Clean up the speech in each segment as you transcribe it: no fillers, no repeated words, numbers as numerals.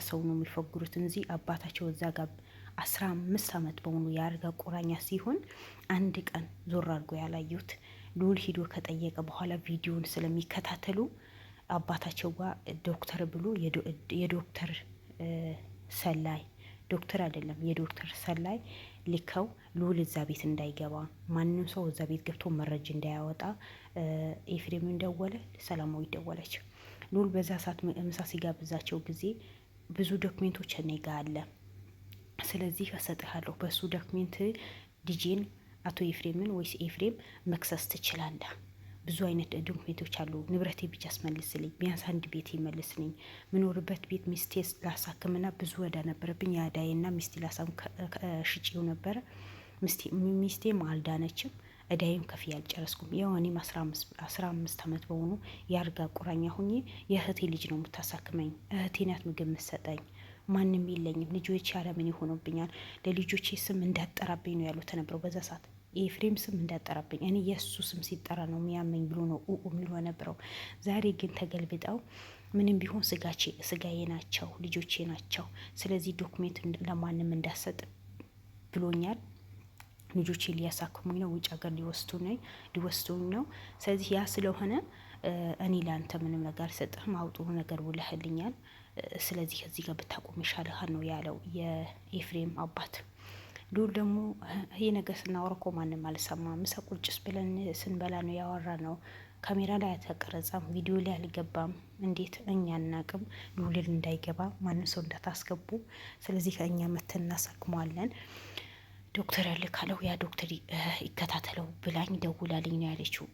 ሰው ነው የሚፈግሩት እንጂ አባታቸው እዛ ጋር 15 ዓመት በሙሉ የአልጋ ቁራኛ ሲሆን አንድ ቀን ዞር አድርጎ ያላዩት ልዑል ሂዶ ከጠየቀ በኋላ ቪዲዮን ስለሚከታተሉ አባታቸው ጋር ዶክተር ብሎ የዶክተር ሰላይ ዶክተር አይደለም የዶክተር ሰላይ ልከው ልዑል እዛ ቤት እንዳይገባ ማንም ሰው እዛ ቤት ገብቶ መረጃ እንዳያወጣ ኤፍሬምን ደወለ፣ ሰላማዊ ደወለች። ልዑል በዛ ሰዓት ምሳ ሲጋብዛቸው ጊዜ ብዙ ዶክሜንቶች እኔ ጋ አለ፣ ስለዚህ እሰጥሃለሁ፣ በሱ ዶክሜንት ልጄን አቶ ኤፍሬምን ወይስ ኤፍሬም መክሰስ ትችላለህ። ብዙ አይነት ዶክሜንቶች አሉ። ንብረቴ ብቻ አስመልስልኝ፣ ቢያንስ አንድ ቤት ይመልስልኝ፣ ምኖርበት ቤት ሚስቴ ላሳክምና ብዙ ወዳ ነበረብኝ፣ ያዳይና ሚስቴ ላሳም ሽጪው ነበረ። ሚስቴም አልዳነችም፣ እዳይም ከፍ ያልጨረስኩም። ያው እኔም 15 ዓመት በሆኑ የአልጋ ቁራኛ ሁኜ የእህቴ ልጅ ነው የምታሳክመኝ፣ እህቴ ናት ምግብ የምትሰጠኝ፣ ማንም የለኝም። ልጆቼ ያለምን ይሆኑብኛል፣ ለልጆቼ ስም እንዳጠራብኝ ነው ያሉት ተነበረው በዛ ሰዓት የኤፍሬም ስም እንዳጠራብኝ እኔ የእሱ ስም ሲጠራ ነው የሚያመኝ ብሎ ነው የሚሉ ነበረው። ዛሬ ግን ተገልብጠው ምንም ቢሆን ስጋዬ ናቸው፣ ልጆቼ ናቸው። ስለዚህ ዶክሜንት ለማንም እንዳሰጥ ብሎኛል። ልጆቼ ሊያሳክሙኝ ነው፣ ውጭ ሀገር ሊወስዱኝ ነው። ስለዚህ ያ ስለሆነ እኔ ለአንተ ምንም ነገር ሰጥህም አውጡ ነገር ውለህልኛል። ስለዚህ ከዚህ ጋር ብታቆም ይሻልሃል ነው ያለው የኤፍሬም አባት። ልዑል ደግሞ ይሄ ነገር ስናወራ እኮ ማንም አልሰማም፣ ምሳ ቁጭስ ብለን ስንበላ ነው ያወራ ነው፣ ካሜራ ላይ አልተቀረጸም፣ ቪዲዮ ላይ አልገባም። እንዴት እኛ እናቅም? ልዑልን እንዳይገባ ማንም ሰው እንዳታስገቡ፣ ስለዚህ ከእኛ መተን እናሳክመዋለን። ዶክተር ያለ ካለው ያ ዶክተር ይከታተለው ብላኝ ደውላልኝ ነው ያለችው።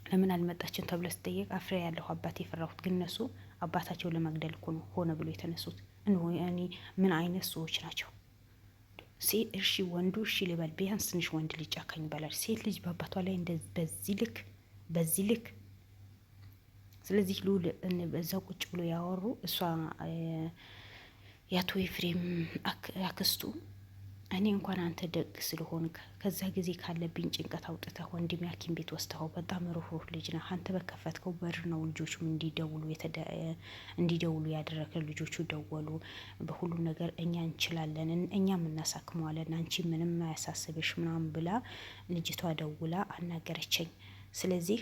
ለምን አልመጣችን ተብለ ስጠየቅ አፍሬ ያለሁ አባቴ የፈራሁት፣ ግን እነሱ አባታቸው ለመግደል እኮ ነው ሆነ ብሎ የተነሱት። እኔ ምን አይነት ሰዎች ናቸው? እሺ ወንዱ እሺ ልበል፣ ቢያንስ ትንሽ ወንድ ልጅ ጨካኝ ይባላል። ሴት ልጅ በአባቷ ላይ በዚህ ልክ። ስለዚህ ልዑል በዛው ቁጭ ብሎ ያወሩ እሷ የአቶ ኤፍሬም አክስቱ እኔ እንኳን አንተ ደግ ስለሆንክ ከዛ ጊዜ ካለብኝ ጭንቀት አውጥተህ ወንድሜ ሐኪም ቤት ወስደኸው በጣም ሩህሩህ ልጅ ነህ። አንተ በከፈትከው በር ነው ልጆቹም እንዲደውሉ ያደረገ። ልጆቹ ደወሉ። በሁሉም ነገር እኛ እንችላለን፣ እኛም እናሳክመዋለን፣ አንቺ ምንም አያሳስብሽ ምናምን ብላ ልጅቷ ደውላ አናገረችኝ። ስለዚህ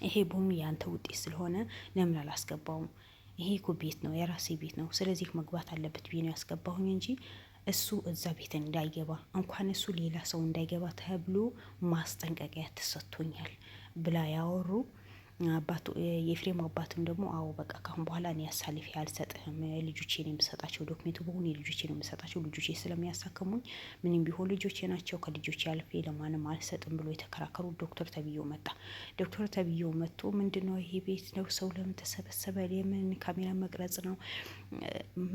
ይሄ በሙሉ የአንተ ውጤት ስለሆነ ለምን አላስገባውም? ይሄ እኮ ቤት ነው፣ የራሴ ቤት ነው። ስለዚህ መግባት አለበት ብዬ ነው ያስገባሁኝ እንጂ እሱ እዛ ቤት እንዳይገባ እንኳን እሱ ሌላ ሰው እንዳይገባ ተብሎ ማስጠንቀቂያ ተሰጥቶኛል ብላ ያወሩ። አባቱ የኤፍሬም አባትም ደግሞ አዎ በቃ ካሁን በኋላ እኔ አሳልፌ አልሰጥህም፣ ልጆቼን የምሰጣቸው ዶክሜንቱ በሆኑ የልጆቼን የምሰጣቸው ልጆቼ ስለሚያሳክሙኝ ምንም ቢሆን ልጆቼ ናቸው፣ ከልጆቼ አልፌ ለማንም አልሰጥም ብሎ የተከራከሩ ዶክተር ተብዬው መጣ። ዶክተር ተብዬው መጥቶ ምንድነው ይሄ ቤት ነው፣ ሰው ለምን ተሰበሰበ፣ የምን ካሜራ መቅረጽ ነው፣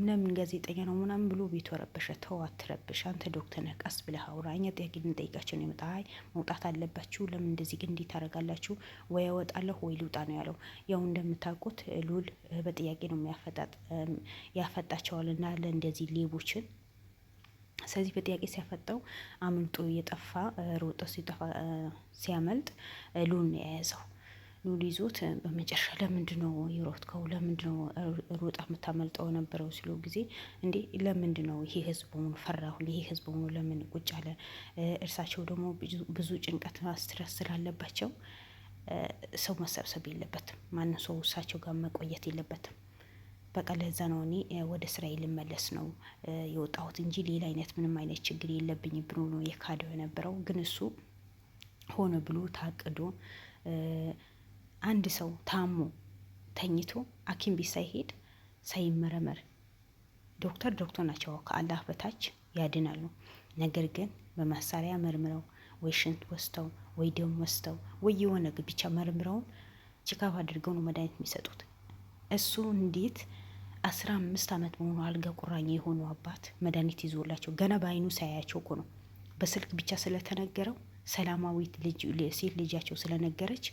ለምን ጋዜጠኛ ነው ምናምን ብሎ ቤቱ ረበሸ። ተው አትረብሽ፣ አንተ ዶክተር ነህ፣ ቀስ ብለህ አውራ፣ እኛ ጥያቄ ልንጠይቃቸው ነው የመጣ። አይ መውጣት አለባችሁ፣ ለምን እንደዚህ ግን እንዴት ታደርጋላችሁ? ወይ ያወጣለሁ ወይ ልውጣ ነው ያለው። ያው እንደምታውቁት ልዑል በጥያቄ ነው ያፈጣቸዋል እና ለእንደዚህ ሌቦችን። ስለዚህ በጥያቄ ሲያፈጣው አምልጦ እየጠፋ ሮጦ ሲያመልጥ ልዑል ነው የያዘው። ልዑል ይዞት በመጨረሻ ለምንድነው የሮጥከው? ለምንድነው ሮጣ የምታመልጠው ነበረው ሲለው ጊዜ እንዴ ለምንድነው ይሄ ህዝብ በሙሉ ፈራሁ፣ ይሄ ህዝብ በሙሉ ለምን ቁጭ አለ? እርሳቸው ደግሞ ብዙ ጭንቀት ስትረስ ስላለባቸው ሰው መሰብሰብ የለበትም፣ ማንም ሰው እሳቸው ጋር መቆየት የለበትም። በቃ ለዛ ነው እኔ ወደ ስራዬ ልመለስ ነው የወጣሁት እንጂ ሌላ አይነት ምንም አይነት ችግር የለብኝም ብሎ ነው የካደው የነበረው። ግን እሱ ሆነ ብሎ ታቅዶ አንድ ሰው ታሞ ተኝቶ ሐኪም ቤት ሳይሄድ ሳይመረመር ዶክተር ናቸው ከአላህ በታች ያድናሉ። ነገር ግን በመሳሪያ መርምረው ወይ ሽንት ወስተው ወይ ደም ወስተው ወይ የሆነ ብቻ መርምረውን ቼካፕ አድርገው ነው መድኃኒት የሚሰጡት። እሱ እንዴት 15 ዓመት በሆኑ አልጋ ቁራኛ የሆኑ አባት መድኃኒት ይዞላቸው ገና በአይኑ ሳያቸው እኮ ነው፣ በስልክ ብቻ ስለተነገረው ሰላማዊት ሴት ልጃቸው ስለነገረች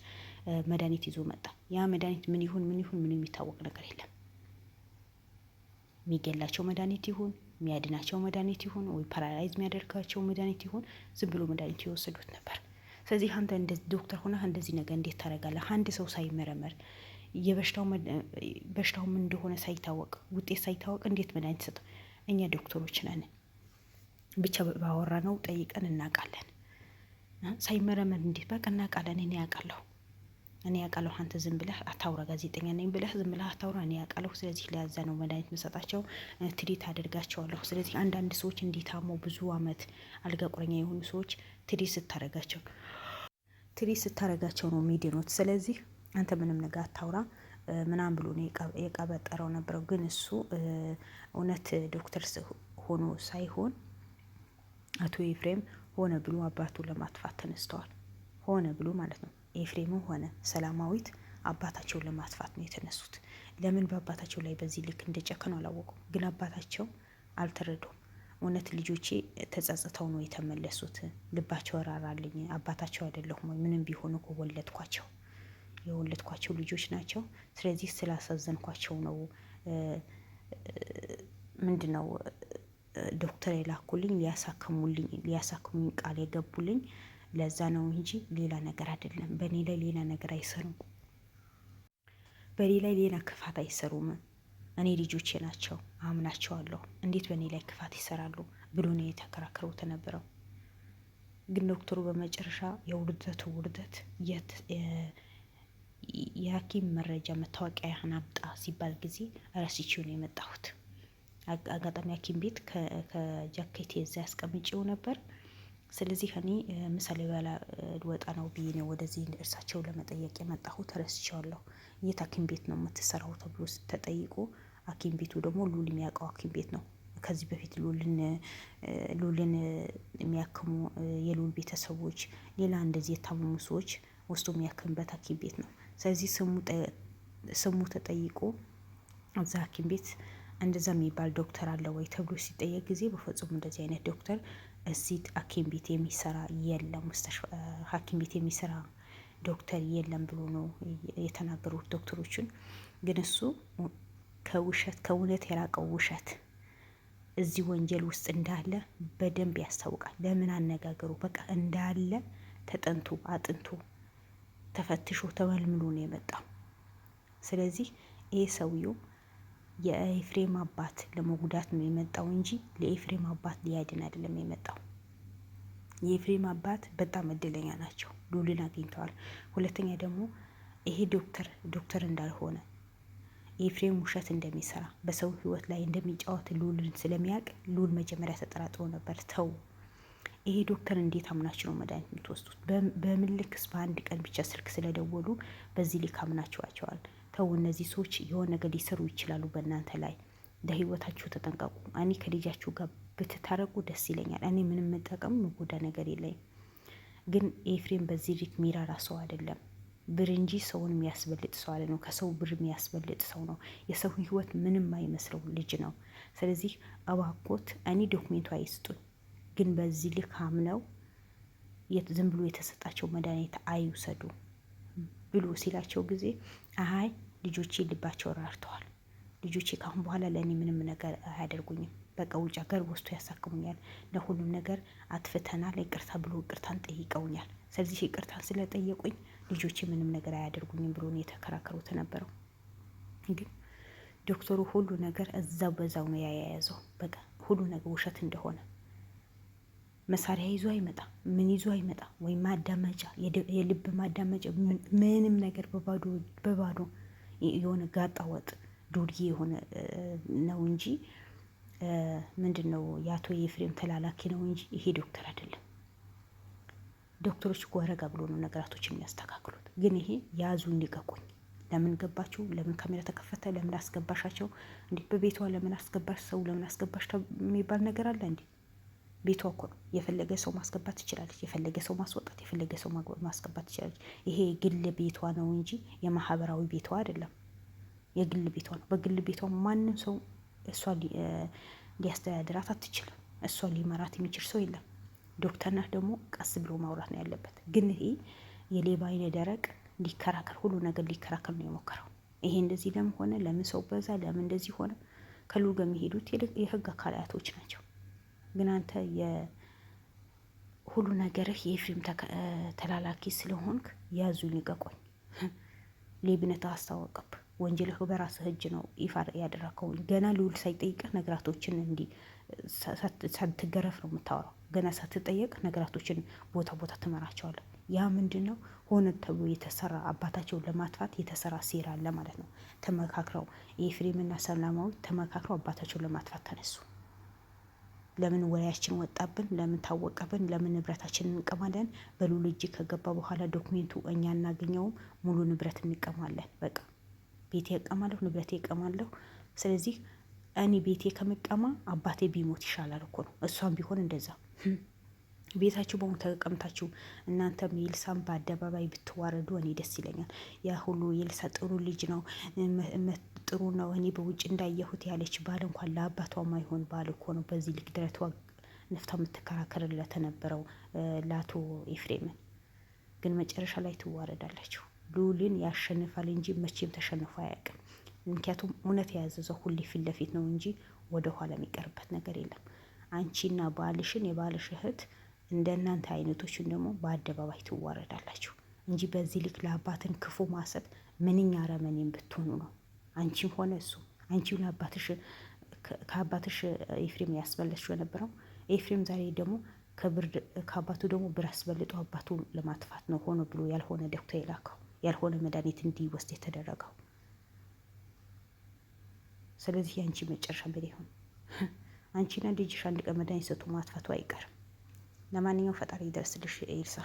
መድኃኒት ይዞ መጣ። ያ መድኃኒት ምን ይሁን ምንም የሚታወቅ ነገር የለም። የሚገላቸው መድኃኒት ይሁን የሚያድናቸው መድኃኒት ይሁን ወይ ፓራላይዝ የሚያደርጋቸው መድኃኒት ይሁን ዝም ብሎ መድኃኒት የወሰዱት ነበር። ስለዚህ አንተ እንደዚህ ዶክተር ሆነህ እንደዚህ ነገር እንዴት ታደርጋለህ? አንድ ሰው ሳይመረመር በሽታው ምን እንደሆነ ሳይታወቅ ውጤት ሳይታወቅ እንዴት መድኃኒት ሰጠው? እኛ ዶክተሮች ነን፣ ብቻ ባወራ ነው ጠይቀን እናውቃለን። ሳይመረመር እንዴት በቃ እናውቃለን። እኔ ያውቃለሁ። አንተ ዝም ብለህ አታውራ፣ ጋዜጠኛ ነኝ ብለህ ዝም ብለህ አታውራ። እኔ ያውቃለሁ። ስለዚህ ለያዛ ነው መድኃኒት መሰጣቸው፣ ትሪት አደርጋቸዋለሁ። ስለዚህ አንዳንድ ሰዎች እንዲታሙ ብዙ አመት አልጋ ቁረኛ የሆኑ ሰዎች ትሪት ስታረጋቸው ነው የሚድኑት። ስለዚህ አንተ ምንም ነገር አታውራ ምናምን ብሎ ነው የቀበጠረው ነበረው። ግን እሱ እውነት ዶክተር ሆኖ ሳይሆን አቶ ኤፍሬም ሆነ ብሎ አባቱን ለማጥፋት ተነስተዋል። ሆነ ብሎ ማለት ነው። ኤፍሬምም ሆነ ሰላማዊት አባታቸውን ለማጥፋት ነው የተነሱት። ለምን በአባታቸው ላይ በዚህ ልክ እንደጨከኑ አላወቁም። ግን አባታቸው አልተረዱም። እውነት ልጆቼ ተጸጽተው ነው የተመለሱት። ልባቸው ራራልኝ፣ አባታቸው አይደለሁም ወይ? ምንም ቢሆኑ እኮ የወለድኳቸው ልጆች ናቸው። ስለዚህ ስላሳዘንኳቸው ነው ምንድነው ዶክተር የላኩልኝ ሊያሳክሙኝ ቃል የገቡልኝ ለዛ ነው እንጂ ሌላ ነገር አይደለም። በእኔ ላይ ሌላ ነገር አይሰሩም። በእኔ ላይ ሌላ ክፋት አይሰሩም። እኔ ልጆቼ ናቸው፣ አምናቸዋለሁ። እንዴት በእኔ ላይ ክፋት ይሰራሉ ብሎ ነው የተከራከረው ተነበረው። ግን ዶክተሩ በመጨረሻ የውርደቱ ውርደት የሐኪም መረጃ መታወቂያ ያህን አምጣ ሲባል ጊዜ ረስቼው ነው የመጣሁት። አጋጣሚ ሐኪም ቤት ከጃኬቴ እዛ ያስቀምጬው ነበር። ስለዚህ እኔ ምሳሌ በላ ወጣ ነው ብዬ ነው ወደዚህ እርሳቸው ለመጠየቅ የመጣሁት። ረስቼዋለሁ። የት ሐኪም ቤት ነው የምትሰራው ተብሎ ተጠይቆ ሐኪም ቤቱ ደግሞ ሉል የሚያውቀው ሐኪም ቤት ነው። ከዚህ በፊት ሉልን የሚያክሙ የሉል ቤተሰቦች፣ ሌላ እንደዚህ የታመሙ ሰዎች ወስዶ የሚያክምበት ሐኪም ቤት ነው። ስለዚህ ስሙ ተጠይቆ እዛ ሐኪም ቤት እንደዛ የሚባል ዶክተር አለ ወይ ተብሎ ሲጠየቅ ጊዜ በፍጹም እንደዚህ አይነት ዶክተር እዚህ ሐኪም ቤት የሚሰራ የለም፣ ሐኪም ቤት የሚሰራ ዶክተር የለም ብሎ ነው የተናገሩት ዶክተሮችን። ግን እሱ ከእውነት የራቀው ውሸት እዚህ ወንጀል ውስጥ እንዳለ በደንብ ያስታውቃል። ለምን አነጋገሩ በቃ እንዳለ ተጠንቶ አጥንቶ ተፈትሾ ተመልምሎ ነው የመጣው። ስለዚህ ይህ ሰውየው የኤፍሬም አባት ለመጉዳት ነው የመጣው እንጂ ለኤፍሬም አባት ሊያድን አይደለም የመጣው። የኤፍሬም አባት በጣም እድለኛ ናቸው፣ ሉልን አግኝተዋል። ሁለተኛ ደግሞ ይሄ ዶክተር እንዳልሆነ ኤፍሬም ውሸት እንደሚሰራ በሰው ሕይወት ላይ እንደሚጫወት ሉልን ስለሚያውቅ ሉል መጀመሪያ ተጠራጥሮ ነበር። ተው ይሄ ዶክተር እንዴት አምናችሁ ነው መድኃኒት የምትወስዱት? በምን ልክስ በአንድ ቀን ብቻ ስልክ ስለደወሉ በዚህ ልክ አምናችኋቸዋል? ተው እነዚህ ሰዎች የሆነ ነገር ሊሰሩ ይችላሉ በእናንተ ላይ። ለህይወታችሁ ተጠንቀቁ። እኔ ከልጃችሁ ጋር ብትታረቁ ደስ ይለኛል። እኔ ምንም መጠቀም መጎዳ ነገር የለኝም። ግን ኤፍሬም በዚህ ልክ ሚራራ ሰው አይደለም። ብር እንጂ ሰውን የሚያስበልጥ ሰው አለ ነው። ከሰው ብር የሚያስበልጥ ሰው ነው። የሰው ህይወት ምንም አይመስለው ልጅ ነው። ስለዚህ እባኮት እኔ ዶክሜንቱ አይስጡን፣ ግን በዚህ ልክ አምነው ዝም ብሎ የተሰጣቸው መድኃኒት አይውሰዱ ብሎ ሲላቸው ጊዜ አይ ልጆቼ ልባቸው ራርተዋል። ልጆቼ ካሁን በኋላ ለእኔ ምንም ነገር አያደርጉኝም። በቃ ውጭ ሀገር ወስቶ ያሳክሙኛል። ለሁሉም ነገር አጥፍተናል፣ ይቅርታ ብሎ ይቅርታን ጠይቀውኛል። ስለዚህ ይቅርታን ስለጠየቁኝ ልጆቼ ምንም ነገር አያደርጉኝም ብሎ ነው የተከራከሩት ነበረው። ግን ዶክተሩ ሁሉ ነገር እዛው በዛው ነው ያያያዘው። በቃ ሁሉ ነገር ውሸት እንደሆነ መሳሪያ ይዞ አይመጣ፣ ምን ይዞ አይመጣ፣ ወይም ማዳመጫ፣ የልብ ማዳመጫ፣ ምንም ነገር በባዶ የሆነ ጋጣ ወጥ ዱርዬ የሆነ ነው እንጂ ምንድን ነው የአቶ ኤፍሬም ተላላኪ ነው እንጂ ይሄ ዶክተር አይደለም። ዶክተሮች እኮ ረጋ ብሎ ነው ነገራቶችን የሚያስተካክሉት። ግን ይሄ ያዙ እንዲቀቁኝ፣ ለምን ገባችሁ፣ ለምን ካሜራ ተከፈተ፣ ለምን አስገባሻቸው፣ እንዴ በቤቷ ለምን አስገባሽ፣ ሰው ለምን አስገባሽ የሚባል ነገር አለ እንዴ? ቤቷ እኮ ነው። የፈለገ ሰው ማስገባት ትችላለች፣ የፈለገ ሰው ማስወጣት፣ የፈለገ ሰው ማስገባት ትችላለች። ይሄ የግል ቤቷ ነው እንጂ የማህበራዊ ቤቷ አይደለም። የግል ቤቷ ነው። በግል ቤቷ ማንም ሰው እሷ ሊያስተዳድራት አትችልም። እሷ ሊመራት የሚችል ሰው የለም። ዶክተር ናት ደግሞ ቀስ ብሎ ማውራት ነው ያለበት። ግን ይሄ የሌባ አይነ ደረቅ ሊከራከር ሁሉ ነገር ሊከራከር ነው የሞከረው። ይሄ እንደዚህ ለምን ሆነ፣ ለምን ሰው በዛ፣ ለምን እንደዚህ ሆነ ከሉ ጋር የሚሄዱት የህግ አካላቶች ናቸው። ግን አንተ ሁሉ ነገርህ የኤፍሬም ተላላኪ ስለሆንክ ያዙኝ ልቀቆኝ። ሌብነት አስታወቀብ። ወንጀልህ በራስህ እጅ ነው ይፋ ያደረከው። ገና ልዑል ሳይጠይቅህ ነገራቶችን እንዲህ ሳትገረፍ ነው የምታወራው። ገና ሳትጠየቅ ነገራቶችን ቦታ ቦታ ትመራቸዋለህ። ያ ምንድን ነው? ሆነ ተብሎ የተሰራ አባታቸውን ለማጥፋት የተሰራ ሴራ አለ ማለት ነው። ተመካክረው ኤፍሬምና ሰላማዊ ተመካክረው አባታቸውን ለማጥፋት ተነሱ። ለምን ወሬያችን ወጣብን? ለምን ታወቀብን? ለምን ንብረታችንን እንቀማለን? በልዑል እጅ ከገባ በኋላ ዶክሜንቱ እኛ እናገኘውም፣ ሙሉ ንብረት እንቀማለን። በቃ ቤቴ እቀማለሁ፣ ንብረቴ እቀማለሁ። ስለዚህ እኔ ቤቴ ከምቀማ አባቴ ቢሞት ይሻላል እኮ ነው። እሷም ቢሆን እንደዛ ቤታችሁ በሙሉ ተቀምታችሁ እናንተም የልሳም በአደባባይ ብትዋረዱ እኔ ደስ ይለኛል። ያ ሁሉ የልሳ ጥሩ ልጅ ነው፣ ጥሩ ነው፣ እኔ በውጭ እንዳየሁት ያለች ባል እንኳን ለአባቷ ማይሆን ባል እኮ ነው። በዚህ ልክ ድረቷ ነፍታ የምትከራከርለት ነበረው ለአቶ ኤፍሬምን። ግን መጨረሻ ላይ ትዋረዳላችሁ። ልዑልን ያሸንፋል እንጂ መቼም ተሸንፎ አያውቅም። ምክንያቱም እውነት የያዘዘው ሁሌ ፊት ለፊት ነው እንጂ ወደ ኋላ የሚቀርበት ነገር የለም። አንቺና ባልሽን የባልሽ እህት እንደናንተ አይነቶችን ደግሞ በአደባባይ ትዋረዳላችሁ እንጂ በዚህ ልክ ለአባትን ክፉ ማሰብ ምንኛ አረመኔን ብትሆኑ ነው። አንቺም ሆነ እሱ አንቺ ለአባትሽ ከአባትሽ ኤፍሬም ያስበለችው የነበረው ኤፍሬም ዛሬ ደግሞ ከአባቱ ደግሞ ብር አስበልጦ አባቱ ለማጥፋት ነው ሆኖ ብሎ ያልሆነ ዶክተር የላከው ያልሆነ መድኃኒት እንዲወስድ የተደረገው። ስለዚህ የአንቺ መጨረሻ ምን ይሆን? አንቺና ልጅሽ አንድ ቀን መድኃኒት ሰጥቶ ማጥፋቱ አይቀርም። ለማንኛውም ፈጣሪ ይደርስልሽ ኤልሳ።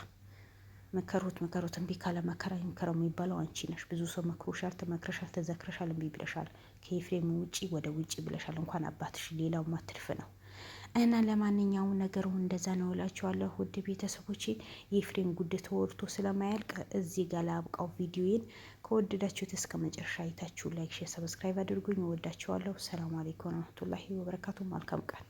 መከሩት እምቢ ካለ መከራ ይምከረው የሚባለው አንቺ ነሽ። ብዙ ሰው መክሮሻል፣ ተመክረሻል፣ ተዘክረሻል፣ እምቢ ብለሻል። ከኤፍሬም ውጪ ወደ ውጪ ብለሻል። እንኳን አባትሽ ሌላው ማትርፍ ነው። እና ለማንኛውም ነገሩ እንደዛ ነው እላችኋለሁ። ውድ ቤተሰቦቼ የኤፍሬም ጉድ ተወርቶ ስለማያልቅ እዚህ ጋር ላብቃው ቪዲዮዬን። ከወደዳችሁት እስከ መጨረሻ አይታችሁ ላይክ፣ ሼር፣ ሰብስክራይብ አድርጉኝ። እወዳችኋለሁ። ሰላም አለይኩም ወረህመቱላሂ ወበረካቱ። መልካም ቀን